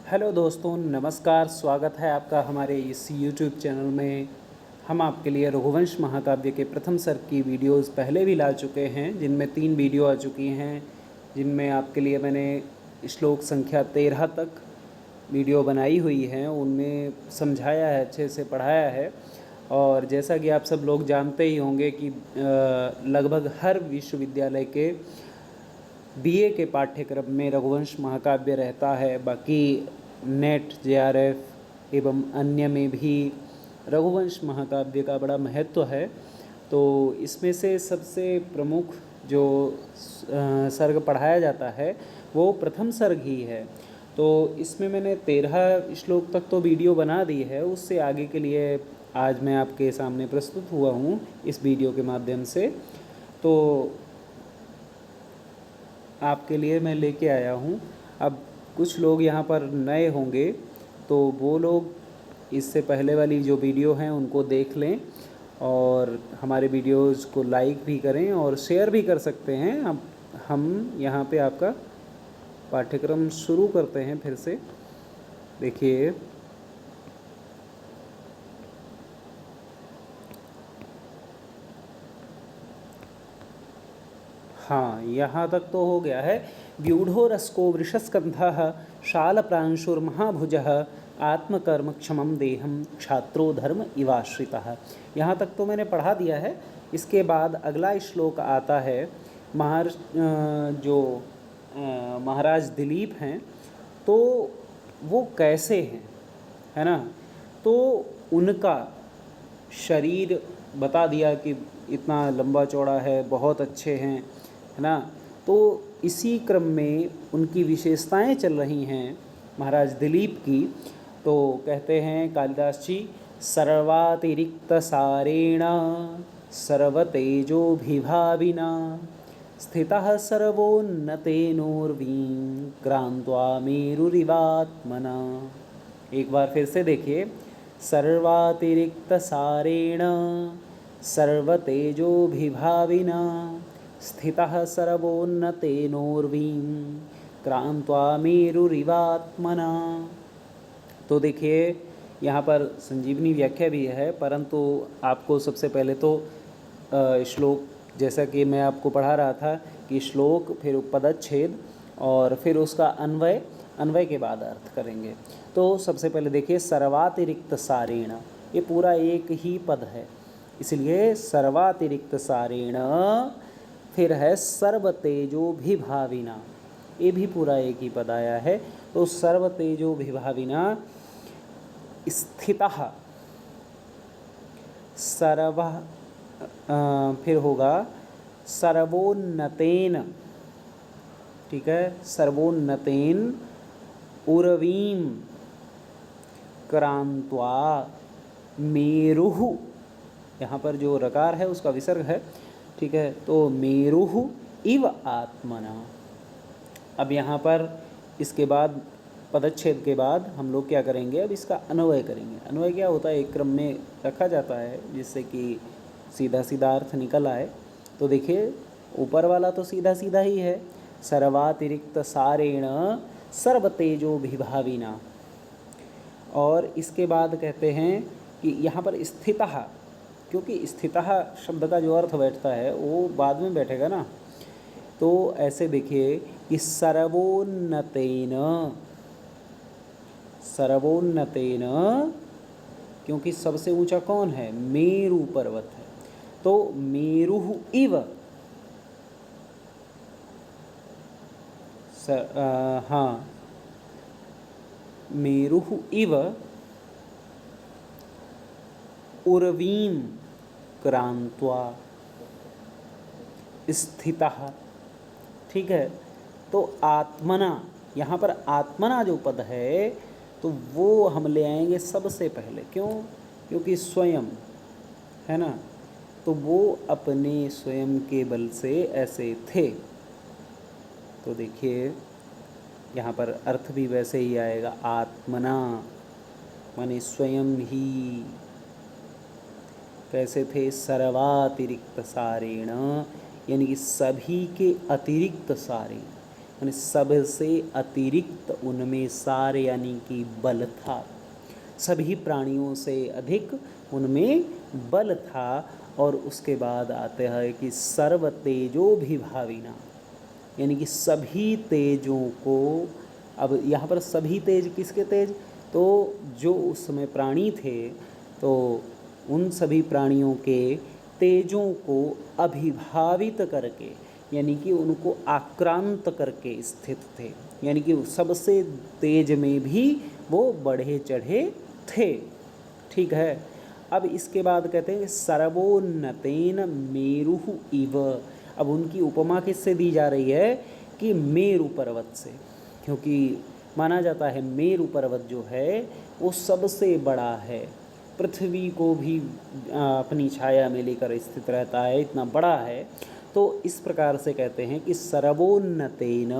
Hello दोस्तों, नमस्कार। स्वागत है आपका हमारे इस यूट्यूब चैनल में। हम आपके लिए रघुवंश महाकाव्य के प्रथम सर्ग की वीडियोस पहले भी ला चुके हैं, जिनमें 3 वीडियो आ चुकी हैं, जिनमें आपके लिए मैंने श्लोक संख्या 13 तक वीडियो बनाई हुई हैं। उनमें समझाया है, अच्छे से पढ़ाया है। और जैसा कि आप सब लोग जानते ही होंगे कि लगभग हर विश्वविद्यालय के बीए के पाठ्यक्रम में रघुवंश महाकाव्य रहता है। बाकी नेट, जेआरएफ एवं अन्य में भी रघुवंश महाकाव्य का बड़ा महत्व है। तो इसमें से सबसे प्रमुख जो सर्ग पढ़ाया जाता है वो प्रथम सर्ग ही है। तो इसमें मैंने 13 श्लोक तक तो वीडियो बना दी है। उससे आगे के लिए आज मैं आपके सामने प्रस्तुत हुआ हूँ इस वीडियो के माध्यम से। तो आपके लिए मैं लेके आया हूँ। अब कुछ लोग यहाँ पर नए होंगे, तो वो लोग इससे पहले वाली जो वीडियो हैं उनको देख लें और हमारे वीडियोज़ को लाइक भी करें और शेयर भी कर सकते हैं। अब हम यहाँ पे आपका पाठ्यक्रम शुरू करते हैं फिर से। देखिए, हाँ, यहाँ तक तो हो गया है। व्यूढ़ो रसको वृषस्कंधः शालप्रांशुर्महाभुजः आत्मकर्म क्षमं देहम क्षात्रो धर्म इवाश्रितः। यहाँ तक तो मैंने पढ़ा दिया है। इसके बाद अगला श्लोक आता है। महाराज दिलीप हैं, तो वो कैसे हैं, है ना। तो उनका शरीर बता दिया कि इतना लंबा चौड़ा है, बहुत अच्छे हैं, है ना। तो इसी क्रम में उनकी विशेषताएं चल रही हैं महाराज दिलीप की। तो कहते हैं कालिदास जी, सर्वातिरिक्त सारेण सर्वतेजोभिभाविना स्थितः सर्वोन्नतेनोर्वीं क्रांत्वा मेरुरिवात्मना। एक बार फिर से देखिए, सर्वातिरिक्त सारेण सर्वतेजोभिभाविना स्थितः सर्वोन्नतेनोर्वीं क्रांत्वा मेरुरिवात्मना। तो देखिए, यहाँ पर संजीवनी व्याख्या भी है, परंतु आपको सबसे पहले तो श्लोक, जैसा कि मैं आपको पढ़ा रहा था कि श्लोक, फिर पदच्छेद और फिर उसका अन्वय, अन्वय के बाद अर्थ करेंगे। तो सबसे पहले देखिए, सर्वातिरिक्त सारेण, ये पूरा एक ही पद है, इसलिए सर्वातिरिक्त सारेण। फिर है सर्वतेजोभिभाविना, ये भी पूरा एक ही पद आया है। तो सर्वतेजोभिभाविना स्थितः, फिर होगा सर्वोन्नतेन, ठीक है, सर्वोन्नतेन उर्वीं क्रांत्वा मेरुः, यहाँ पर जो रकार है उसका विसर्ग है, ठीक है। तो मेरुः इव आत्मना। अब यहाँ पर इसके बाद पदच्छेद के बाद हम लोग क्या करेंगे, अब इसका अन्वय करेंगे। अन्वय क्या होता है, एक क्रम में रखा जाता है जिससे कि सीधा सीधा अर्थ निकल आए। तो देखिए, ऊपर वाला तो सीधा सीधा ही है, सर्वातिरिक्त सारेण सर्वतेजोभिभाविना। और इसके बाद कहते हैं कि यहाँ पर स्थितः, क्योंकि स्थितः शब्द का जो अर्थ बैठता है वो बाद में बैठेगा ना। तो ऐसे देखिए कि सर्वोन्नतेन, सर्वोन्नतेन, क्योंकि सबसे ऊंचा कौन है, मेरु पर्वत है। तो मेरुः इव, हाँ, मेरुः इव उर्वीं क्रांत्वा स्थितः, ठीक है। तो आत्मना, यहाँ पर आत्मना जो पद है तो वो हम ले आएंगे सबसे पहले। क्यों? क्योंकि स्वयं, है ना, तो वो अपने स्वयं के बल से ऐसे थे। तो देखिए, यहाँ पर अर्थ भी वैसे ही आएगा, आत्मना माने स्वयं ही। कैसे थे, सर्वातिरिक्त सारेण, यानी कि सभी के अतिरिक्त सारे, यानी सबसे अतिरिक्त उनमें सार यानी कि बल था, सभी प्राणियों से अधिक उनमें बल था। और उसके बाद आते हैं कि सर्व तेजो विभाविना, यानी कि सभी तेजों को, अब यहाँ पर सभी तेज किसके तेज, तो जो उस समय प्राणी थे तो उन सभी प्राणियों के तेजों को अभिभावित करके, यानी कि उनको आक्रांत करके स्थित थे, यानी कि सबसे तेज में भी वो बढ़े चढ़े थे। ठीक है। अब इसके बाद कहते हैं सर्वोन्नतेन मेरुः इव। अब उनकी उपमा किससे दी जा रही है कि मेरु पर्वत से, क्योंकि माना जाता है मेरु पर्वत जो है वो सबसे बड़ा है, पृथ्वी को भी अपनी छाया में लेकर स्थित रहता है, इतना बड़ा है। तो इस प्रकार से कहते हैं कि सर्वोन्नतेन,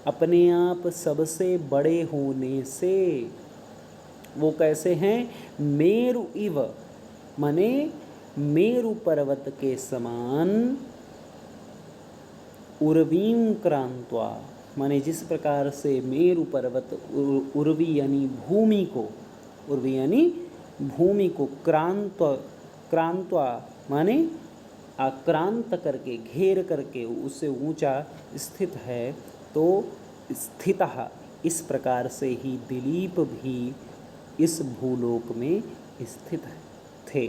अपने आप सबसे बड़े होने से, वो कैसे हैं, मेरु इव, माने मेरु पर्वत के समान, उर्वीं क्रांत्वा, माने जिस प्रकार से मेरु पर्वत उर्वी यानी भूमि को, उर्वी यानी भूमि को क्रांत्वा माने आक्रांत करके, घेर करके उससे ऊंचा स्थित है, तो स्थितः, इस प्रकार से ही दिलीप भी इस भूलोक में स्थित थे।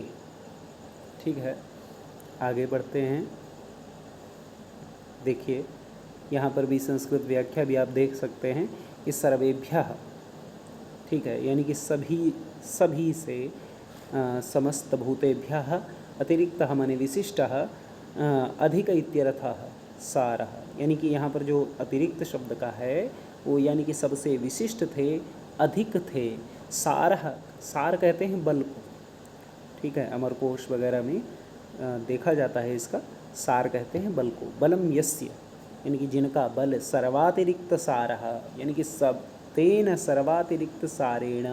ठीक है, आगे बढ़ते हैं। देखिए यहाँ पर भी संस्कृत व्याख्या भी आप देख सकते हैं कि सर्वेभ्यः, ठीक है, यानी कि सभी से, समस्त भूतेभ्यः अतिरिक्तः माने विशिष्टः, अधिक इत्यर्थः सारः, यानी कि यहाँ पर जो अतिरिक्त शब्द का है वो यानी कि सबसे विशिष्ट थे, अधिक थे। सारः, सार कहते हैं बल को, ठीक है, अमरकोश वगैरह में देखा जाता है इसका, सार कहते हैं बल को। बलम यस्य, यानी कि जिनका बल, सर्वातिरिक्त सारः, यानी कि सब तेन सर्वातिरिक्त सारेण,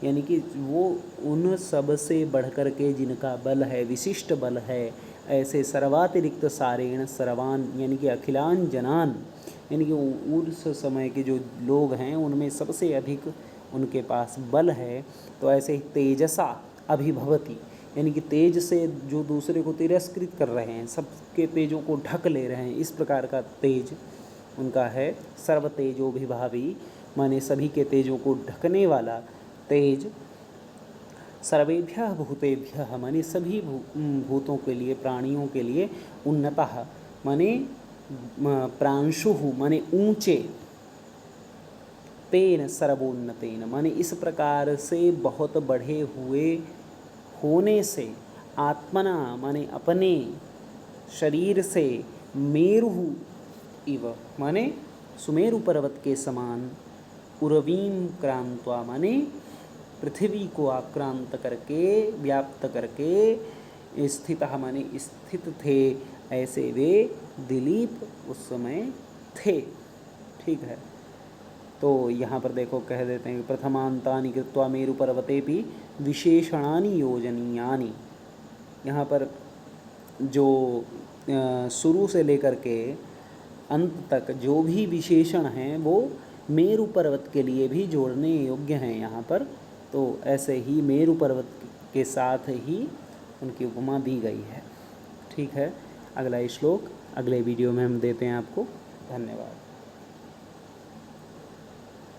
यानी कि वो उन सब से बढ़कर के जिनका बल है, विशिष्ट बल है, ऐसे सर्वातिरिक्त सारेण सर्वान, यानी कि अखिलान जनान, यानी कि उस समय के जो लोग हैं उनमें सबसे अधिक उनके पास बल है। तो ऐसे ही तेजसा अभिभवति, यानी कि तेज से जो दूसरे को तिरस्कृत कर रहे हैं, सबके तेजों को ढक ले रहे हैं, इस प्रकार का तेज उनका है। सर्व तेजोभिभावी, माने सभी के तेजों को ढकने वाला तेज। सर्वेभ्यः भूतेभ्यः, माने सभी भूतों के लिए, प्राणियों के लिए। उन्नतः माने प्रांशुः माने ऊंचे, तेन सर्वोन्नतेन माने इस प्रकार से बहुत बढ़े हुए होने से, आत्मना माने अपने शरीर से, मेरुः इव माने सुमेरु पर्वत के समान, उर्वीं क्रांत्वा माने पृथ्वी को आक्रांत करके, व्याप्त करके, स्थितः माने स्थित थे, ऐसे वे दिलीप उस समय थे। ठीक है, तो यहाँ पर देखो कह देते हैं प्रथमांतानि कृत्वा मेरु पर्वतेपि विशेषणानि योजनीयानि। यहाँ पर जो शुरू से लेकर के अंत तक जो भी विशेषण हैं वो मेरु पर्वत के लिए भी जोड़ने योग्य हैं यहाँ पर। तो ऐसे ही मेरु पर्वत के साथ ही उनकी उपमा दी गई है। ठीक है, अगला श्लोक अगले वीडियो में हम देते हैं आपको। धन्यवाद।